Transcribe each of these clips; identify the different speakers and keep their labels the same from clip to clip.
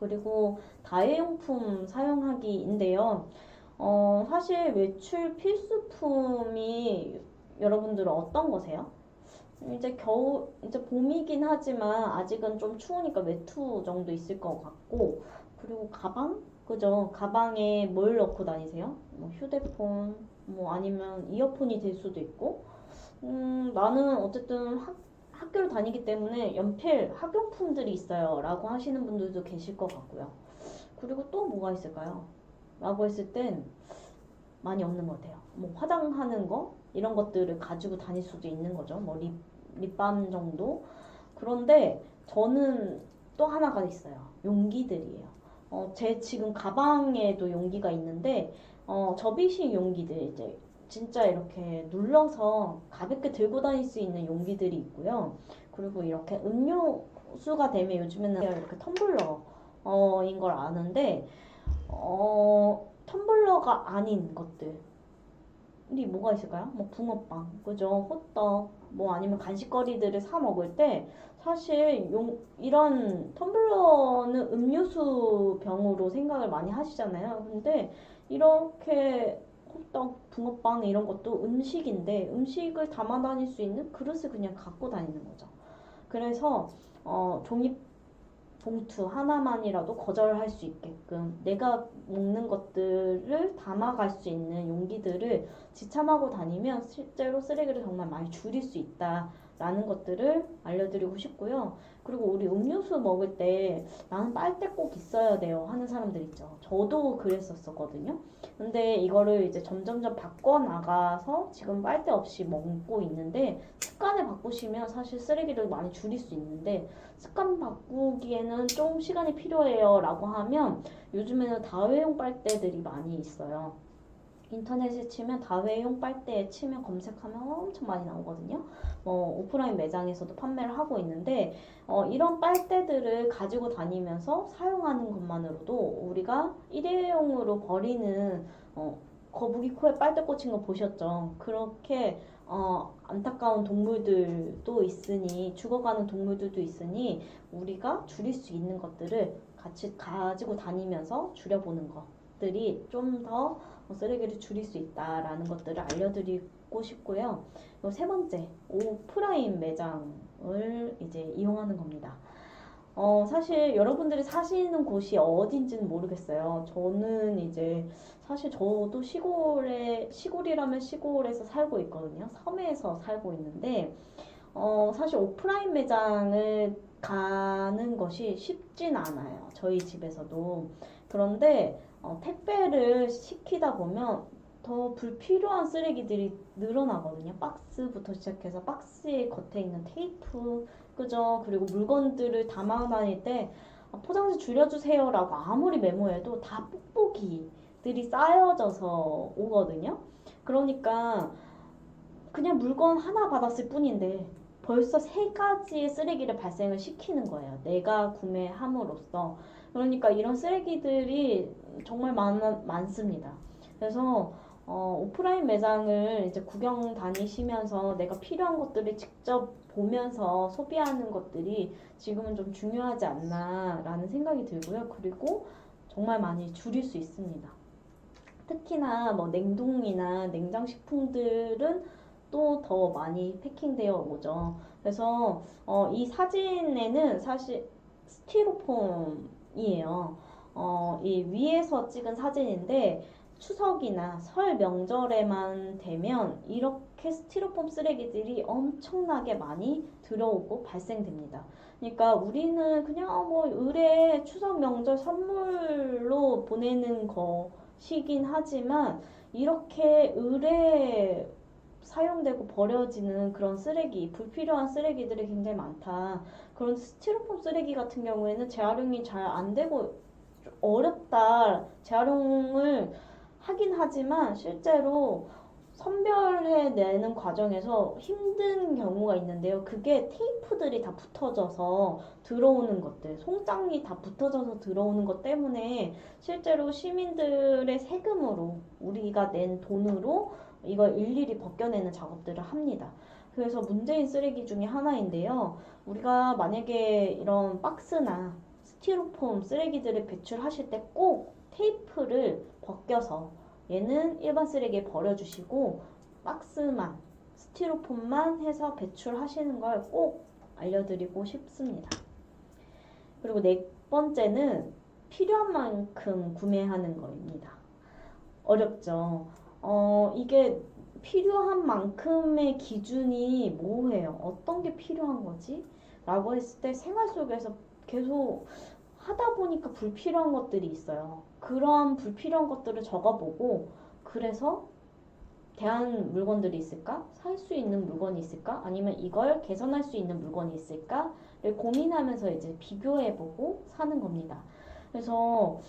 Speaker 1: 그리고 다회용품 사용하기인데요. 사실 외출 필수품이 여러분들은 어떤 거세요? 이제 이제 봄이긴 하지만 아직은 좀 추우니까 외투 정도 있을 것 같고, 그리고 가방? 그죠? 가방에 뭘 넣고 다니세요? 뭐 휴대폰, 뭐 아니면 이어폰이 될 수도 있고, 나는 어쨌든 학교를 다니기 때문에 연필, 학용품들이 있어요. 라고 하시는 분들도 계실 것 같고요. 그리고 또 뭐가 있을까요? 라고 했을 땐 많이 없는 것 같아요. 뭐 화장하는 거 이런 것들을 가지고 다닐 수도 있는 거죠. 뭐 립밤 정도. 그런데 저는 또 하나가 있어요. 용기들이에요. 제 지금 가방에도 용기가 있는데 접이식 용기들 이제 진짜 이렇게 눌러서 가볍게 들고 다닐 수 있는 용기들이 있고요. 그리고 이렇게 음료수가 되면 요즘에는 이렇게 텀블러인 걸 아는데 텀블러가 아닌 것들이 뭐가 있을까요? 뭐 붕어빵, 그죠? 호떡, 뭐 아니면 간식거리들을 사 먹을 때 사실 이런 텀블러는 음료수 병으로 생각을 많이 하시잖아요. 근데 이렇게 호떡, 붕어빵 이런 것도 음식인데 음식을 담아 다닐 수 있는 그릇을 그냥 갖고 다니는 거죠. 그래서 종이 봉투 하나만이라도 거절할 수 있게끔 내가 먹는 것들을 담아갈 수 있는 용기들을 지참하고 다니면 실제로 쓰레기를 정말 많이 줄일 수 있다라는 것들을 알려드리고 싶고요. 그리고 우리 음료수 먹을 때 나는 빨대 꼭 있어야 돼요 하는 사람들 있죠. 저도 그랬었거든요. 근데 이거를 이제 점점점 바꿔 나가서 지금 빨대 없이 먹고 있는데 습관을 바꾸시면 사실 쓰레기를 많이 줄일 수 있는데 습관 바꾸기에는 좀 시간이 필요해요 라고 하면 요즘에는 다회용 빨대들이 많이 있어요. 인터넷에 치면 다회용 빨대 치면 검색하면 엄청 많이 나오거든요. 오프라인 매장에서도 판매를 하고 있는데 이런 빨대들을 가지고 다니면서 사용하는 것만으로도 우리가 일회용으로 버리는 거북이 코에 빨대 꽂힌 거 보셨죠? 그렇게 안타까운 동물들도 있으니 죽어가는 동물들도 있으니 우리가 줄일 수 있는 것들을 같이 가지고 다니면서 줄여보는 것들이 좀 더 쓰레기를 줄일 수 있다라는 것들을 알려드리고 싶고요. 세 번째, 오프라인 매장을 이제 이용하는 겁니다. 사실 여러분들이 사시는 곳이 어딘지는 모르겠어요. 저는 이제 사실 저도 시골이라면 시골에서 살고 있거든요. 섬에서 살고 있는데, 사실 오프라인 매장을 가는 것이 쉽진 않아요. 저희 집에서도. 그런데 택배를 시키다 보면 더 불필요한 쓰레기들이 늘어나거든요. 박스부터 시작해서 박스의 겉에 있는 테이프, 그죠? 그리고 물건들을 담아 다닐 때 포장지 줄여주세요라고 아무리 메모해도 다 뽁뽁이들이 쌓여져서 오거든요. 그러니까 그냥 물건 하나 받았을 뿐인데 벌써 세 가지의 쓰레기를 발생을 시키는 거예요. 내가 구매함으로써. 그러니까 이런 쓰레기들이 정말 많습니다. 그래서 오프라인 매장을 이제 구경 다니시면서 내가 필요한 것들을 직접 보면서 소비하는 것들이 지금은 좀 중요하지 않나라는 생각이 들고요. 그리고 정말 많이 줄일 수 있습니다. 특히나 뭐 냉동이나 냉장식품들은 또 더 많이 패킹되어 오죠. 그래서 이 사진에는 사실 스티로폼이에요. 이 위에서 찍은 사진인데 추석이나 설 명절에만 되면 이렇게 스티로폼 쓰레기들이 엄청나게 많이 들어오고 발생됩니다. 그러니까 우리는 그냥 뭐 의뢰 추석 명절 선물로 보내는 것이긴 하지만 이렇게 의뢰 사용되고 버려지는 그런 쓰레기, 불필요한 쓰레기들이 굉장히 많다. 그런 스티로폼 쓰레기 같은 경우에는 재활용이 잘 안 되고 어렵다. 재활용을 하긴 하지만 실제로 선별해내는 과정에서 힘든 경우가 있는데요. 그게 테이프들이 다 붙어져서 들어오는 것들, 송장이 다 붙어져서 들어오는 것 때문에 실제로 시민들의 세금으로 우리가 낸 돈으로 이걸 일일이 벗겨내는 작업들을 합니다. 그래서 문제인 쓰레기 중에 하나인데요. 우리가 만약에 이런 박스나 스티로폼 쓰레기들을 배출하실 때 꼭 테이프를 벗겨서 얘는 일반 쓰레기에 버려주시고 박스만, 스티로폼만 해서 배출하시는 걸 꼭 알려드리고 싶습니다. 그리고 네 번째는 필요한 만큼 구매하는 거입니다. 어렵죠. 이게 필요한 만큼의 기준이 뭐예요? 어떤 게 필요한 거지? 라고 했을 때 생활 속에서 계속 하다 보니까 불필요한 것들이 있어요. 그런 불필요한 것들을 적어보고 그래서 대한 물건들이 있을까? 살 수 있는 물건이 있을까? 아니면 이걸 개선할 수 있는 물건이 있을까?를 고민하면서 이제 비교해보고 사는 겁니다. 그래서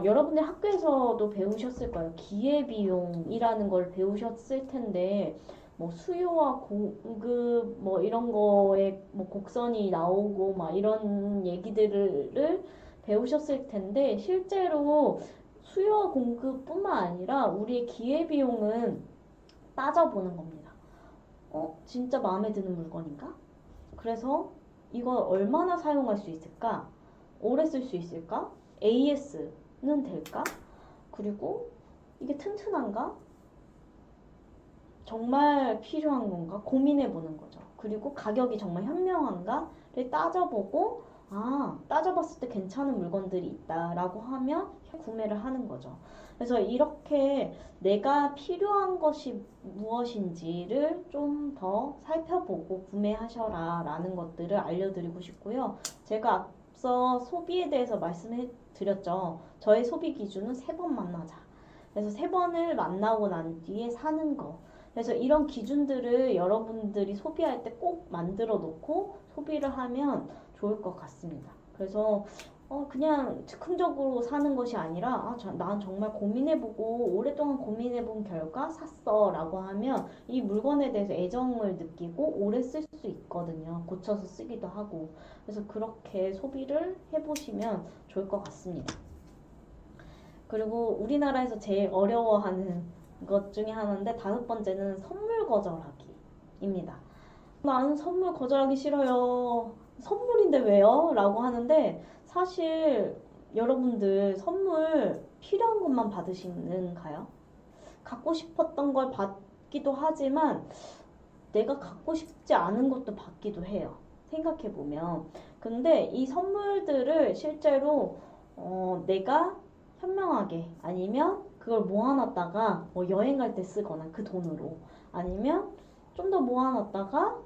Speaker 1: 여러분들 학교에서도 배우셨을 거예요. 기회비용이라는 걸 배우셨을 텐데 뭐 수요와 공급 뭐 이런 거에 뭐 곡선이 나오고 막 이런 얘기들을 배우셨을 텐데 실제로 수요와 공급뿐만 아니라 우리의 기회비용은 따져보는 겁니다. 진짜 마음에 드는 물건인가? 그래서 이걸 얼마나 사용할 수 있을까? 오래 쓸 수 있을까? AS는 될까? 그리고 이게 튼튼한가? 정말 필요한 건가? 고민해보는 거죠. 그리고 가격이 정말 현명한가를 따져보고 따져봤을 때 괜찮은 물건들이 있다라고 하면 구매를 하는 거죠. 그래서 이렇게 내가 필요한 것이 무엇인지를 좀 더 살펴보고 구매하셔라 라는 것들을 알려드리고 싶고요. 제가 앞서 소비에 대해서 말씀해 드렸죠. 저의 소비 기준은 3번 만나자. 그래서 3번을 만나고 난 뒤에 사는 거. 그래서 이런 기준들을 여러분들이 소비할 때 꼭 만들어 놓고 소비를 하면 좋을 것 같습니다. 그래서 그냥 즉흥적으로 사는 것이 아니라 난 정말 고민해보고 오랫동안 고민해본 결과 샀어 라고 하면 이 물건에 대해서 애정을 느끼고 오래 쓸 수 있거든요. 고쳐서 쓰기도 하고. 그래서 그렇게 소비를 해보시면 좋을 것 같습니다. 그리고 우리나라에서 제일 어려워하는 것 중에 하나인데 5번째는 선물 거절하기입니다. 나는 선물 거절하기 싫어요. 선물인데 왜요? 라고 하는데 사실 여러분들 선물 필요한 것만 받으시는가요? 갖고 싶었던 걸 받기도 하지만 내가 갖고 싶지 않은 것도 받기도 해요. 생각해보면. 근데 이 선물들을 실제로 내가 현명하게 아니면 그걸 모아놨다가 뭐 여행 갈 때 쓰거나 그 돈으로 아니면 좀 더 모아놨다가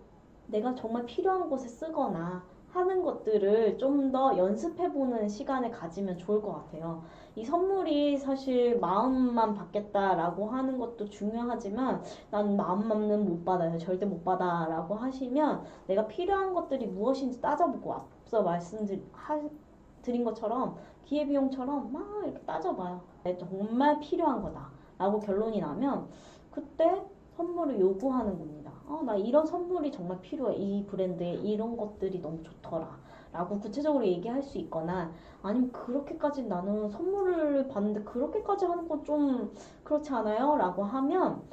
Speaker 1: 내가 정말 필요한 곳에 쓰거나 하는 것들을 좀 더 연습해보는 시간을 가지면 좋을 것 같아요. 이 선물이 사실 마음만 받겠다라고 하는 것도 중요하지만 난 마음만은 못 받아요. 절대 못 받아라고 하시면 내가 필요한 것들이 무엇인지 따져보고 앞서 말씀드린 것처럼 기회비용처럼 막 이렇게 따져봐요. 정말 필요한 거다 라고 결론이 나면 그때 선물을 요구하는 겁니다. 나 이런 선물이 정말 필요해. 이 브랜드에 이런 것들이 너무 좋더라 라고 구체적으로 얘기할 수 있거나 아니면 그렇게까지 나는 선물을 받는데 그렇게까지 하는 건 좀 그렇지 않아요? 라고 하면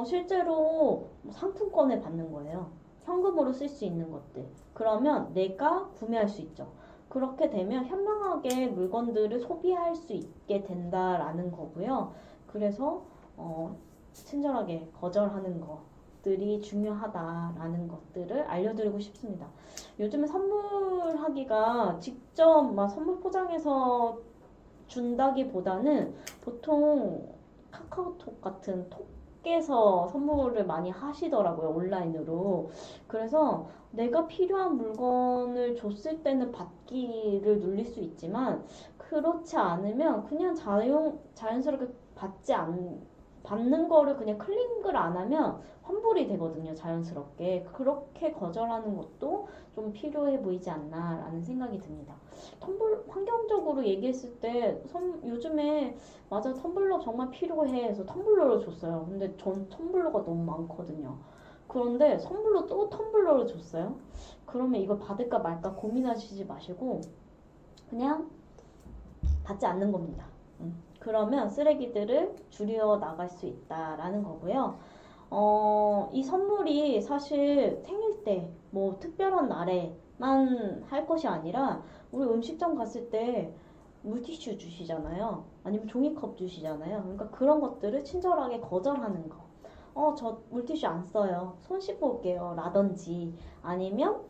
Speaker 1: 실제로 상품권을 받는 거예요. 현금으로 쓸 수 있는 것들. 그러면 내가 구매할 수 있죠. 그렇게 되면 현명하게 물건들을 소비할 수 있게 된다라는 거고요. 그래서 친절하게 거절하는 것들이 중요하다라는 것들을 알려드리고 싶습니다. 요즘에 선물하기가 직접 막 선물 포장해서 준다기보다는 보통 카카오톡 같은 톡에서 선물을 많이 하시더라고요. 온라인으로. 그래서 내가 필요한 물건을 줬을 때는 받기를 눌릴 수 있지만 그렇지 않으면 그냥 자연스럽게 받는 거를 그냥 클릭을 안 하면 환불이 되거든요. 자연스럽게. 그렇게 거절하는 것도 좀 필요해 보이지 않나 라는 생각이 듭니다. 환경적으로 얘기했을 때 요즘에 맞아 텀블러 정말 필요해 해서 텀블러를 줬어요. 근데 전 텀블러가 너무 많거든요. 그런데 선물로 또 텀블러를 줬어요. 그러면 이걸 받을까 말까 고민하시지 마시고 그냥 받지 않는 겁니다. 그러면 쓰레기들을 줄여 나갈 수 있다라는 거고요. 이 선물이 사실 생일 때, 뭐 특별한 날에 것만 할 것이 아니라 우리 음식점 갔을 때 물티슈 주시잖아요. 아니면 종이컵 주시잖아요. 그러니까 그런 것들을 친절하게 거절하는 거. 저 물티슈 안 써요. 손 씻고 올게요. 라든지 아니면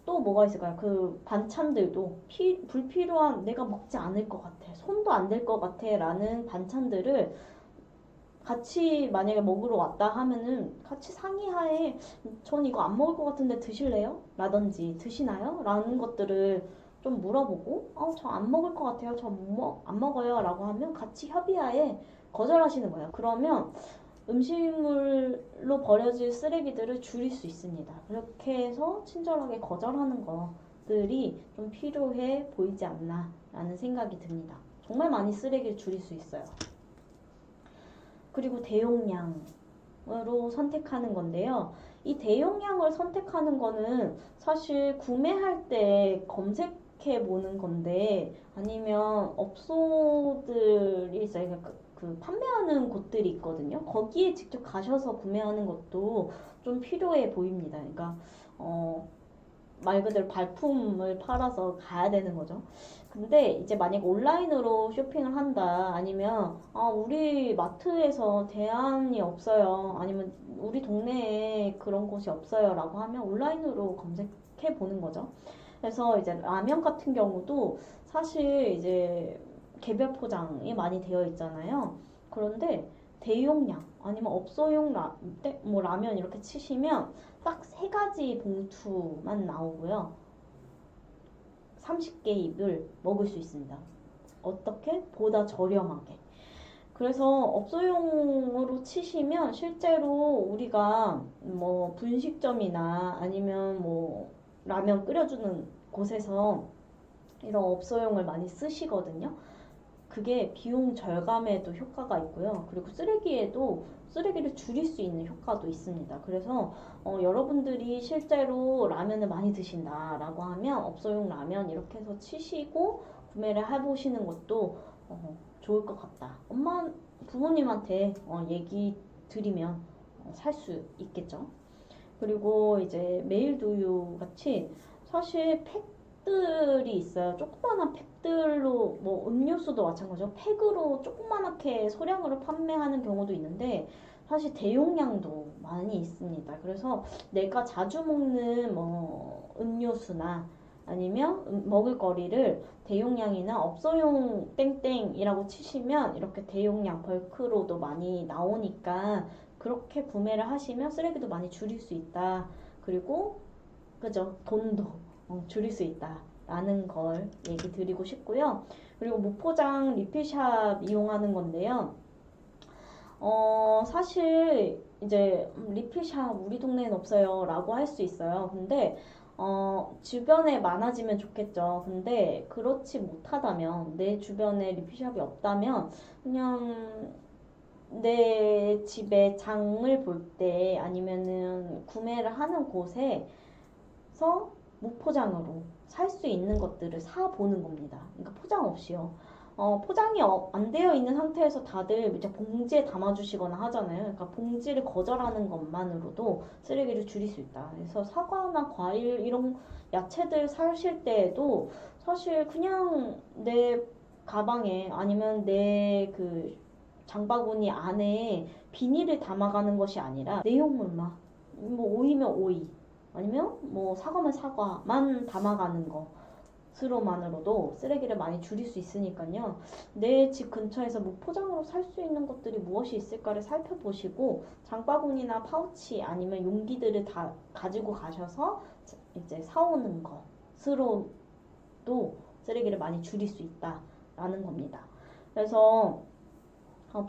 Speaker 1: 또 뭐가 있을까요? 그 반찬들도 불필요한 내가 먹지 않을 것 같아. 손도 안 댈 것 같아. 라는 반찬들을 같이 만약에 먹으러 왔다 하면은 같이 상의하에 전 이거 안 먹을 것 같은데 드실래요? 라든지 드시나요? 라는 것들을 좀 물어보고 저 안 먹을 것 같아요. 저 안 먹어요. 라고 하면 같이 협의하에 거절하시는 거예요. 그러면 음식물로 버려질 쓰레기들을 줄일 수 있습니다. 그렇게 해서 친절하게 거절하는 것들이 좀 필요해 보이지 않나 라는 생각이 듭니다. 정말 많이 쓰레기를 줄일 수 있어요. 그리고 대용량으로 선택하는 건데요. 이 대용량을 선택하는 거는 사실 구매할 때 검색해 보는 건데 아니면 업소들이 있어요. 그 판매하는 곳들이 있거든요. 거기에 직접 가셔서 구매하는 것도 좀 필요해 보입니다. 그러니까 말 그대로 발품을 팔아서 가야 되는 거죠. 근데 이제 만약 온라인으로 쇼핑을 한다 아니면 우리 마트에서 대안이 없어요 아니면 우리 동네에 그런 곳이 없어요 라고 하면 온라인으로 검색해 보는 거죠. 그래서 이제 라면 같은 경우도 사실 이제 개별 포장이 많이 되어 있잖아요. 그런데 대용량 아니면 업소용 라면 이렇게 치시면 딱 3가지 봉투만 나오고요. 30개입을 먹을 수 있습니다. 어떻게? 보다 저렴하게. 그래서 업소용으로 치시면 실제로 우리가 뭐 분식점이나 아니면 뭐 라면 끓여주는 곳에서 이런 업소용을 많이 쓰시거든요. 그게 비용 절감에도 효과가 있고요. 그리고 쓰레기를 줄일 수 있는 효과도 있습니다. 그래서 여러분들이 실제로 라면을 많이 드신다라고 하면 업소용 라면 이렇게 해서 치시고 구매를 해보시는 것도 좋을 것 같다. 부모님한테 얘기 드리면 살 수 있겠죠. 그리고 이제 메일두유 같이 사실 팩들이 있어요. 조그만한 팩들로 뭐 음료수도 마찬가지죠. 팩으로 조그만하게 소량으로 판매하는 경우도 있는데 사실 대용량도 많이 있습니다. 그래서 내가 자주 먹는 뭐 음료수나 아니면 먹을거리를 대용량이나 업소용 땡땡이라고 치시면 이렇게 대용량 벌크로도 많이 나오니까 그렇게 구매를 하시면 쓰레기도 많이 줄일 수 있다. 그리고 그죠? 돈도 줄일 수 있다. 라는 걸 얘기 드리고 싶고요. 그리고 무포장 리필샵 이용하는 건데요. 사실 이제 리필샵 우리 동네엔 없어요 라고 할 수 있어요. 근데 주변에 많아지면 좋겠죠. 근데 그렇지 못하다면 내 주변에 리필샵이 없다면 그냥 내 집에 장을 볼 때 아니면은 구매를 하는 곳에서 무포장으로 살 수 있는 것들을 사 보는 겁니다. 그러니까 포장 없이요. 포장이 안 되어 있는 상태에서 다들 이제 봉지에 담아주시거나 하잖아요. 그러니까 봉지를 거절하는 것만으로도 쓰레기를 줄일 수 있다. 그래서 사과나 과일 이런 야채들 사실 때에도 사실 그냥 내 가방에 아니면 내 그 장바구니 안에 비닐을 담아가는 것이 아니라 내용물만 뭐 오이면 오이 아니면 뭐 사과면 사과만 담아가는 것으로만으로도 쓰레기를 많이 줄일 수 있으니까요. 내 집 근처에서 무포장으로 살 수 있는 것들이 무엇이 있을까를 살펴보시고 장바구니나 파우치 아니면 용기들을 다 가지고 가셔서 이제 사오는 것으로도 쓰레기를 많이 줄일 수 있다라는 겁니다. 그래서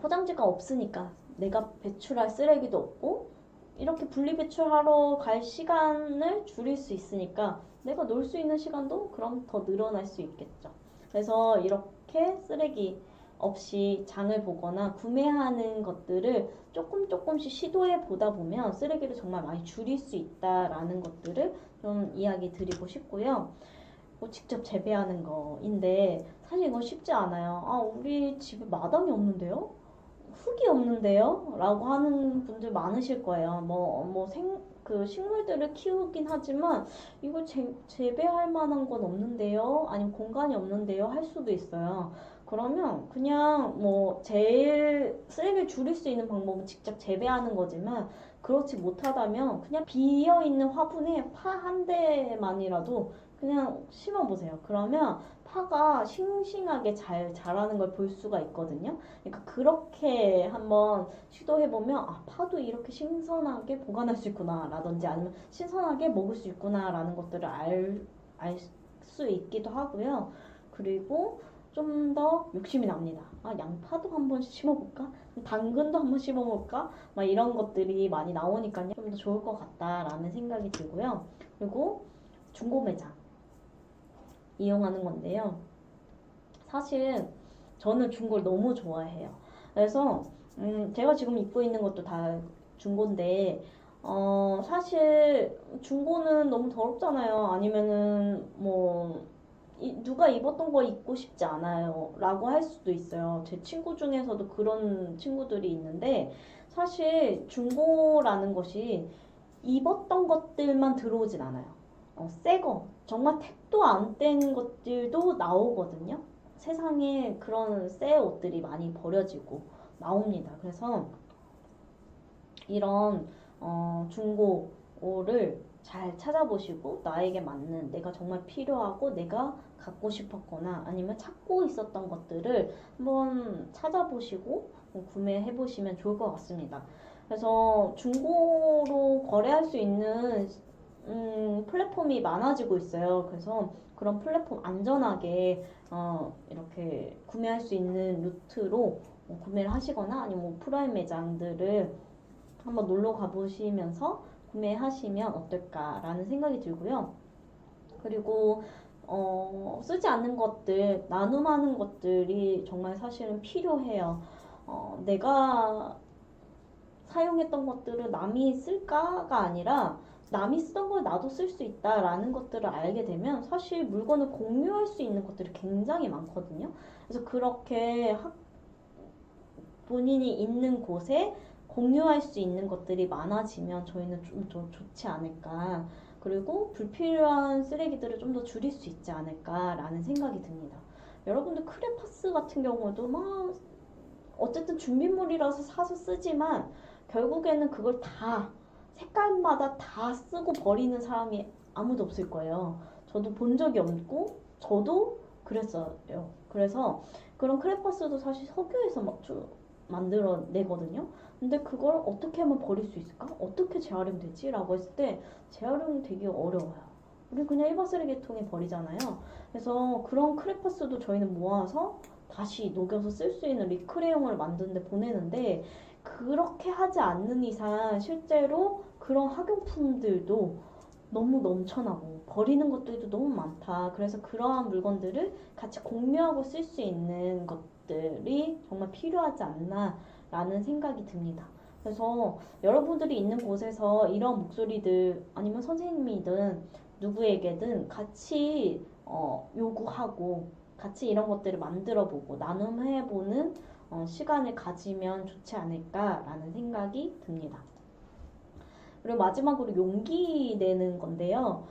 Speaker 1: 포장지가 없으니까 내가 배출할 쓰레기도 없고 이렇게 분리배출하러 갈 시간을 줄일 수 있으니까 내가 놀 수 있는 시간도 그럼 더 늘어날 수 있겠죠. 그래서 이렇게 쓰레기 없이 장을 보거나 구매하는 것들을 조금씩 시도해 보다 보면 쓰레기를 정말 많이 줄일 수 있다라는 것들을 좀 이야기 드리고 싶고요. 직접 재배하는 거인데 사실 이건 쉽지 않아요. 우리 집에 마당이 없는데요? 흙이 없는데요? 라고 하는 분들 많으실 거예요. 그 식물들을 키우긴 하지만 이걸 재배할 만한 건 없는데요? 아니면 공간이 없는데요? 할 수도 있어요. 그러면 그냥 뭐 제일 쓰레기를 줄일 수 있는 방법은 직접 재배하는 거지만 그렇지 못하다면 그냥 비어 있는 화분에 파 한 대만이라도 그냥 심어보세요. 그러면 파가 싱싱하게 잘 자라는 걸 볼 수가 있거든요. 그러니까 그렇게 한번 시도해보면 아, 파도 이렇게 신선하게 보관할 수 있구나 라든지 아니면 신선하게 먹을 수 있구나 라는 것들을 알 수 있기도 하고요. 그리고 좀 더 욕심이 납니다. 아, 양파도 한번 심어볼까? 당근도 한번 심어볼까? 막 이런 것들이 많이 나오니까요. 좀 더 좋을 것 같다라는 생각이 들고요. 그리고 중고 매장 이용하는 건데요. 사실 저는 중고를 너무 좋아해요. 그래서 제가 지금 입고 있는 것도 다 중고인데 사실 중고는 너무 더럽잖아요. 아니면은 뭐 누가 입었던 거 입고 싶지 않아요 라고 할 수도 있어요. 제 친구 중에서도 그런 친구들이 있는데 사실 중고라는 것이 입었던 것들만 들어오진 않아요. 새 거, 정말 택도 안 뗀 것들도 나오거든요. 세상에 그런 새 옷들이 많이 버려지고 나옵니다. 그래서 이런 중고를 잘 찾아보시고 나에게 맞는 내가 정말 필요하고 내가 갖고 싶었거나 아니면 찾고 있었던 것들을 한번 찾아보시고 구매해 보시면 좋을 것 같습니다. 그래서 중고로 거래할 수 있는 플랫폼이 많아지고 있어요. 그래서 그런 플랫폼 안전하게 이렇게 구매할 수 있는 루트로 구매를 하시거나 아니면 오프라인 매장들을 한번 놀러 가보시면서 구매하시면 어떨까라는 생각이 들고요. 그리고 쓰지 않는 것들, 나눔하는 것들이 정말 사실은 필요해요. 내가 사용했던 것들을 남이 쓸까가 아니라 남이 쓰던 걸 나도 쓸 수 있다라는 것들을 알게 되면 사실 물건을 공유할 수 있는 것들이 굉장히 많거든요. 그래서 그렇게 본인이 있는 곳에 공유할 수 있는 것들이 많아지면 저희는 좀 더 좋지 않을까. 그리고 불필요한 쓰레기들을 좀 더 줄일 수 있지 않을까라는 생각이 듭니다. 여러분들 크레파스 같은 경우도 막 어쨌든 준비물이라서 사서 쓰지만 결국에는 그걸 다 색깔마다 다 쓰고 버리는 사람이 아무도 없을 거예요. 저도 본 적이 없고 저도 그랬어요. 그래서 그런 크레파스도 사실 석유에서 만들어내거든요. 근데 그걸 어떻게 하면 버릴 수 있을까? 어떻게 재활용되지? 라고 했을 때 재활용이 되게 어려워요. 우리 그냥 일반 쓰레기통에 버리잖아요. 그래서 그런 크레파스도 저희는 모아서 다시 녹여서 쓸 수 있는 리크레용을 만드는데 보내는데 그렇게 하지 않는 이상 실제로 그런 학용품들도 너무 넘쳐나고 버리는 것들도 너무 많다. 그래서 그러한 물건들을 같이 공유하고 쓸 수 있는 것들이 정말 필요하지 않나라는 생각이 듭니다. 그래서 여러분들이 있는 곳에서 이런 목소리들 아니면 선생님이든 누구에게든 같이 요구하고 같이 이런 것들을 만들어보고 나눔해보는 시간을 가지면 좋지 않을까라는 생각이 듭니다. 그리고 마지막으로 용기 내는 건데요.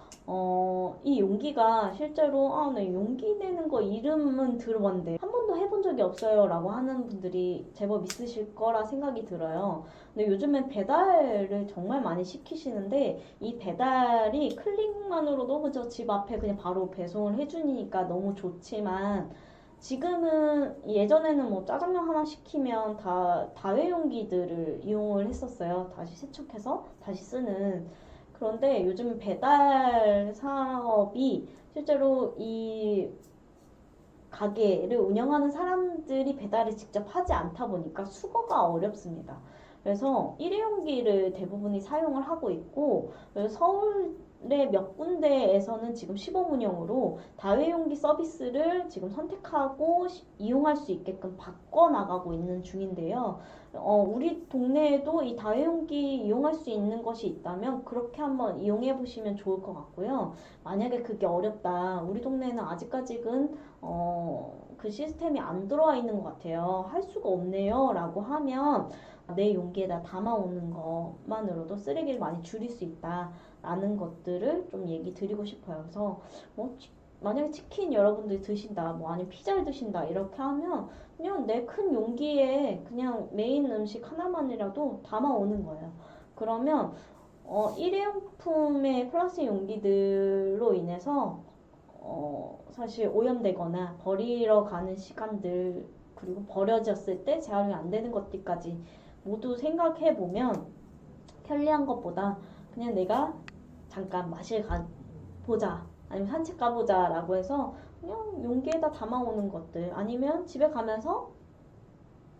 Speaker 1: 이 용기가 실제로 네, 용기 내는 거 이름은 들어봤는데 한 번도 해본 적이 없어요 라고 하는 분들이 제법 있으실 거라 생각이 들어요. 근데 요즘엔 배달을 정말 많이 시키시는데 이 배달이 클릭만으로도 그저 집 앞에 그냥 바로 배송을 해주니까 너무 좋지만 지금은 예전에는 뭐 짜장면 하나 시키면 다 다회용기들을 이용을 했었어요. 다시 세척해서 다시 쓰는. 그런데 요즘 배달 사업이 실제로 이 가게를 운영하는 사람들이 배달을 직접 하지 않다 보니까 수거가 어렵습니다. 그래서 일회용기를 대부분이 사용을 하고 있고 서울의 몇 군데에서는 지금 시범 운영으로 다회용기 서비스를 지금 선택하고 이용할 수 있게끔 바꿔나가고 있는 중인데요. 우리 동네에도 이 다회용기 이용할 수 있는 것이 있다면 그렇게 한번 이용해 보시면 좋을 것 같고요. 만약에 그게 어렵다. 우리 동네는 아직까지는 그 시스템이 안 들어와 있는 것 같아요. 할 수가 없네요. 라고 하면 내 용기에다 담아오는 것만으로도 쓰레기를 많이 줄일 수 있다라는 것들을 좀 얘기 드리고 싶어요. 그래서 뭐 만약에 치킨 여러분들이 드신다, 뭐 아니면 피자를 드신다 이렇게 하면 그냥 내 큰 용기에 그냥 메인 음식 하나만이라도 담아오는 거예요. 그러면 일회용품의 플라스틱 용기들로 인해서 사실 오염되거나 버리러 가는 시간들 그리고 버려졌을 때 재활용이 안 되는 것들까지 모두 생각해 보면 편리한 것보다 그냥 내가 잠깐 마실 가보자 아니면 산책 가보자 라고 해서 그냥 용기에다 담아오는 것들 아니면 집에 가면서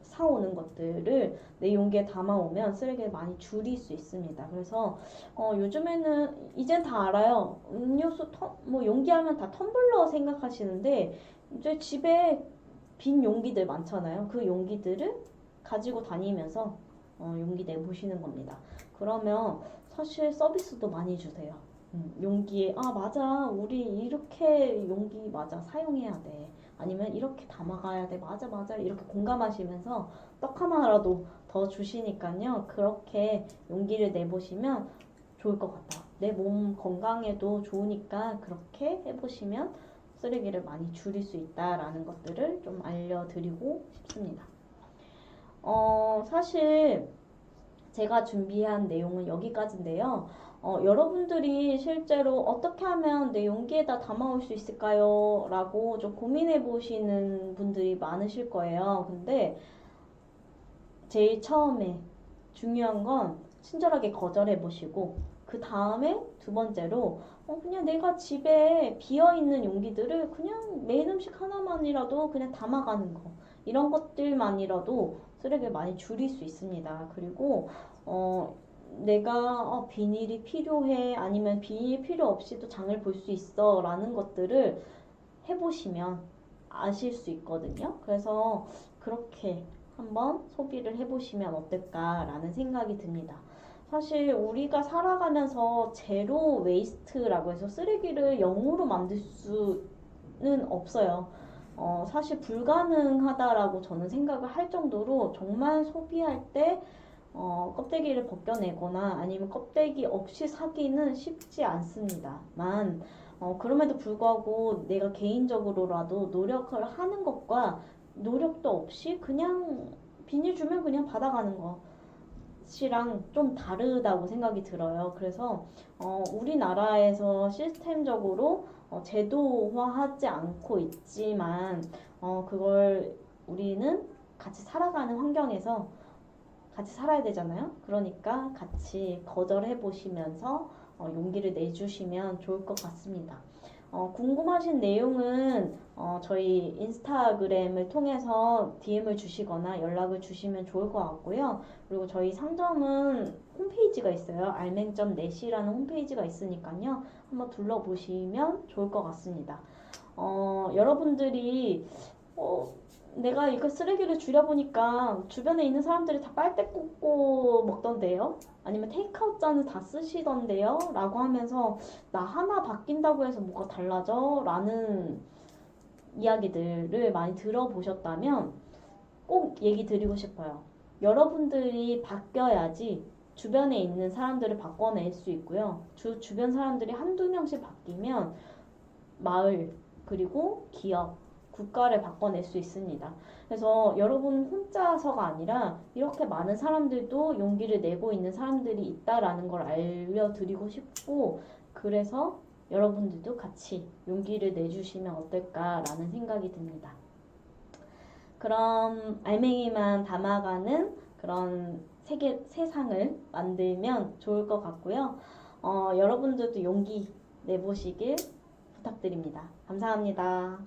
Speaker 1: 사오는 것들을 내 용기에 담아오면 쓰레기를 많이 줄일 수 있습니다. 그래서 요즘에는 이젠 다 알아요. 음료수 뭐 용기 하면 다 텀블러 생각하시는데 이제 집에 빈 용기들 많잖아요. 그 용기들을 가지고 다니면서 용기 내보시는 겁니다. 그러면 사실 서비스도 많이 주세요. 용기에 맞아 우리 이렇게 용기 맞아 사용해야 돼 아니면 이렇게 담아가야 돼 맞아 맞아 이렇게 공감하시면서 떡 하나라도 더 주시니까요 그렇게 용기를 내보시면 좋을 것 같아요. 내 몸 건강에도 좋으니까 그렇게 해보시면 쓰레기를 많이 줄일 수 있다라는 것들을 좀 알려드리고 싶습니다. 사실 제가 준비한 내용은 여기까지인데요. 여러분들이 실제로 어떻게 하면 내 용기에다 담아올 수 있을까요? 라고 좀 고민해 보시는 분들이 많으실 거예요. 근데 제일 처음에 중요한 건 친절하게 거절해 보시고 그 다음에 두 번째로 그냥 내가 집에 비어있는 용기들을 그냥 메인 음식 하나만이라도 그냥 담아가는 거 이런 것들만이라도 쓰레기를 많이 줄일 수 있습니다. 그리고 내가 비닐이 필요해 아니면 비닐 필요 없이도 장을 볼 수 있어 라는 것들을 해보시면 아실 수 있거든요. 그래서 그렇게 한번 소비를 해보시면 어떨까라는 생각이 듭니다. 사실 우리가 살아가면서 제로 웨이스트라고 해서 쓰레기를 0으로 만들 수는 없어요. 사실 불가능하다라고 저는 생각을 할 정도로 정말 소비할 때 껍데기를 벗겨내거나 아니면 껍데기 없이 사기는 쉽지 않습니다만 그럼에도 불구하고 내가 개인적으로라도 노력을 하는 것과 노력도 없이 그냥 비닐 주면 그냥 받아가는 것이랑 좀 다르다고 생각이 들어요. 그래서 우리나라에서 시스템적으로 제도화하지 않고 있지만 그걸 우리는 같이 살아가는 환경에서 같이 살아야 되잖아요. 그러니까 같이 거절해 보시면서 용기를 내주시면 좋을 것 같습니다. 궁금하신 내용은 저희 인스타그램을 통해서 DM을 주시거나 연락을 주시면 좋을 것 같고요. 그리고 저희 상점은 홈페이지가 있어요. 알맹.net이라는 홈페이지가 있으니까요. 한번 둘러보시면 좋을 것 같습니다. 여러분들이 내가 이거 쓰레기를 줄여보니까 주변에 있는 사람들이 다 빨대 꽂고 먹던데요? 아니면 테이크아웃 잔을 다 쓰시던데요? 라고 하면서 나 하나 바뀐다고 해서 뭐가 달라져? 라는 이야기들을 많이 들어보셨다면 꼭 얘기 드리고 싶어요. 여러분들이 바뀌어야지 주변에 있는 사람들을 바꿔낼 수 있고요. 주변 사람들이 한두 명씩 바뀌면 마을 그리고 기업 국가를 바꿔낼 수 있습니다. 그래서 여러분 혼자서가 아니라 이렇게 많은 사람들도 용기를 내고 있는 사람들이 있다라는 걸 알려드리고 싶고 그래서 여러분들도 같이 용기를 내주시면 어떨까라는 생각이 듭니다. 그럼 알맹이만 담아가는 그런 세상을 만들면 좋을 것 같고요. 여러분들도 용기 내보시길 부탁드립니다. 감사합니다.